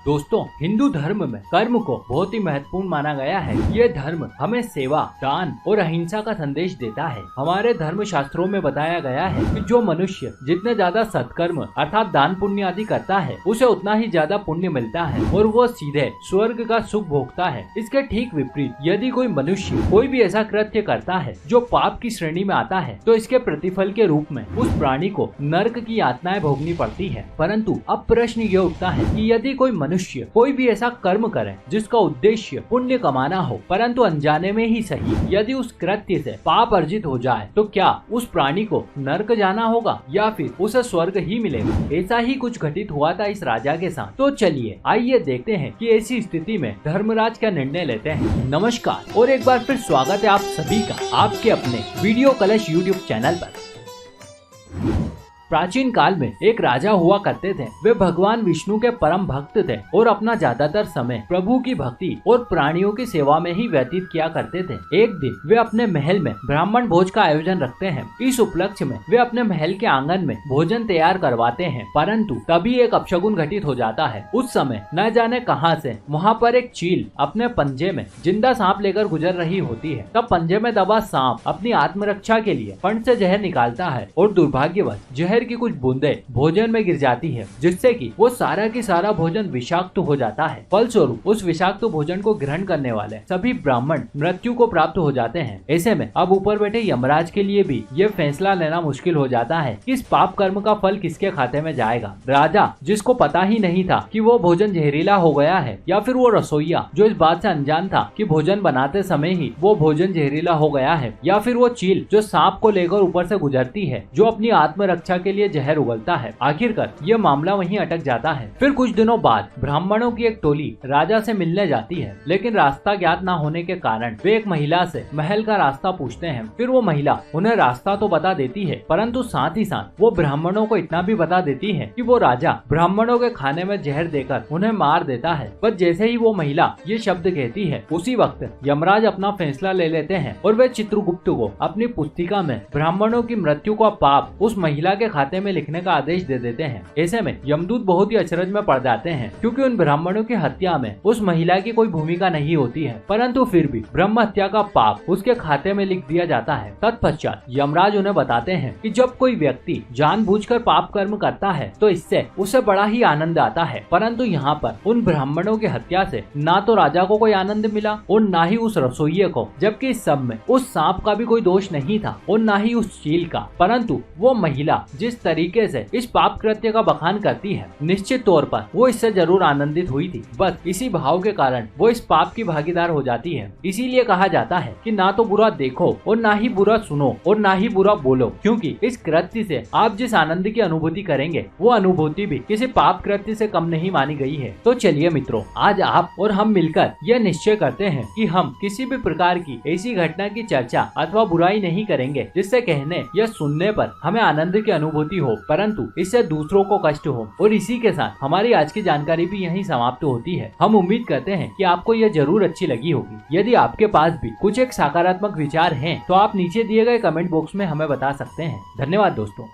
दोस्तों, हिंदू धर्म में कर्म को बहुत ही महत्वपूर्ण माना गया है। ये धर्म हमें सेवा, दान और अहिंसा का संदेश देता है। हमारे धर्म शास्त्रों में बताया गया है कि जो मनुष्य जितने ज्यादा सत्कर्म अर्थात दान पुण्य आदि करता है, उसे उतना ही ज्यादा पुण्य मिलता है और वो सीधे स्वर्ग का सुख भोगता है। इसके ठीक विपरीत यदि कोई मनुष्य कोई भी ऐसा कृत्य करता है जो पाप की श्रेणी में आता है, तो इसके प्रतिफल के रूप में उस प्राणी को नरक की यातनाएं भोगनी पड़ती है। परंतु अब प्रश्न ये उठता है कि यदि कोई मनुष्य कोई भी ऐसा कर्म करे जिसका उद्देश्य पुण्य कमाना हो, परंतु अनजाने में ही सही, यदि उस कृत्य से पाप अर्जित हो जाए, तो क्या उस प्राणी को नरक जाना होगा या फिर उसे स्वर्ग ही मिलेगा? ऐसा ही कुछ घटित हुआ था इस राजा के साथ। तो चलिए आइए देखते हैं कि ऐसी स्थिति में धर्मराज क्या निर्णय लेते हैं। नमस्कार और एक बार फिर स्वागत है आप सभी का आपके अपने वीडियो कलश यूट्यूब चैनल पर। प्राचीन काल में एक राजा हुआ करते थे। वे भगवान विष्णु के परम भक्त थे और अपना ज्यादातर समय प्रभु की भक्ति और प्राणियों की सेवा में ही व्यतीत किया करते थे। एक दिन वे अपने महल में ब्राह्मण भोज का आयोजन रखते हैं। इस उपलक्ष्य में वे अपने महल के आंगन में भोजन तैयार करवाते हैं, परंतु तभी एक अपशगुन घटित हो जाता है। उस समय न जाने कहां से वहां पर एक चील अपने पंजे में जिंदा सांप लेकर गुजर रही होती है। तब पंजे में दबा सांप अपनी आत्मरक्षा के लिए फंड से जहर निकालता है और दुर्भाग्यवश जहर की कुछ बूंदें भोजन में गिर जाती है, जिससे कि वो सारा की सारा भोजन विषाक्त हो जाता है। फलस्वरूप उस विषाक्त भोजन को ग्रहण करने वाले सभी ब्राह्मण मृत्यु को प्राप्त हो जाते हैं। ऐसे में अब ऊपर बैठे यमराज के लिए भी ये फैसला लेना मुश्किल हो जाता है कि इस पाप कर्म का फल किसके खाते में जाएगा। राजा, जिसको पता ही नहीं था कि वो भोजन जहरीला हो गया है, या फिर वो रसोइया जो इस बात से अनजान था कि भोजन बनाते समय ही वो भोजन जहरीला हो गया है, या फिर वो चील जो सांप को लेकर ऊपर से गुजरती है, जो अपनी आत्मरक्षा के लिए जहर उगलता है। आखिरकार यह मामला वहीं अटक जाता है। फिर कुछ दिनों बाद ब्राह्मणों की एक टोली राजा से मिलने जाती है, लेकिन रास्ता ज्ञात न होने के कारण वे एक महिला से महल का रास्ता पूछते हैं। फिर वो महिला उन्हें रास्ता तो बता देती है, परंतु साथ ही साथ वो ब्राह्मणों को इतना भी बता देती है कि वो राजा ब्राह्मणों के खाने में जहर देकर उन्हें मार देता है। पर जैसे ही वो महिला ये शब्द कहती है, उसी वक्त यमराज अपना फैसला ले लेते हैं और वे चित्रगुप्त को अपनी पुस्तिका में ब्राह्मणों की मृत्यु का पाप उस महिला के खाते में लिखने का आदेश दे देते हैं। ऐसे में यमदूत बहुत ही अचरज में पड़ जाते हैं, क्योंकि उन ब्राह्मणों की हत्या में उस महिला की कोई भूमिका नहीं होती है, परंतु फिर भी ब्रह्म हत्या का पाप उसके खाते में लिख दिया जाता है। तत्पश्चात यमराज उन्हें बताते हैं कि जब कोई व्यक्ति जानबूझकर पाप कर्म करता है तो इससे उसे बड़ा ही आनंद आता है, परंतु यहाँ पर उन ब्राह्मणों की हत्या से ना तो राजा को कोई आनंद मिला और ना ही उस रसोइये को, जबकि इस सब में उस सांप का भी कोई दोष नहीं था और ना ही उस चील का, परंतु वो महिला जिस तरीके से इस पाप कृत्य का बखान करती है, निश्चित तौर पर वो इससे जरूर आनंदित हुई थी। बस इसी भाव के कारण वो इस पाप की भागीदार हो जाती है। इसीलिए कहा जाता है कि ना तो बुरा देखो और ना ही बुरा सुनो और ना ही बुरा बोलो, क्योंकि इस कृत्य से आप जिस आनंद की अनुभूति करेंगे वो अनुभूति भी किसी पाप कृत्य से कम नहीं मानी गई है। तो चलिए मित्रों, आज आप और हम मिलकर यह निश्चय करते हैं कि हम किसी भी प्रकार की ऐसी घटना की चर्चा अथवा बुराई नहीं करेंगे जिससे कहने या सुनने पर हमें आनंद की अनुभूति हो, परंतु इससे दूसरों को कष्ट हो। और इसी के साथ हमारी आज की जानकारी भी यहीं समाप्त होती है। हम उम्मीद करते हैं कि आपको यह जरूर अच्छी लगी होगी। यदि आपके पास भी कुछ एक सकारात्मक विचार हैं, तो आप नीचे दिए गए कमेंट बॉक्स में हमें बता सकते हैं। धन्यवाद दोस्तों।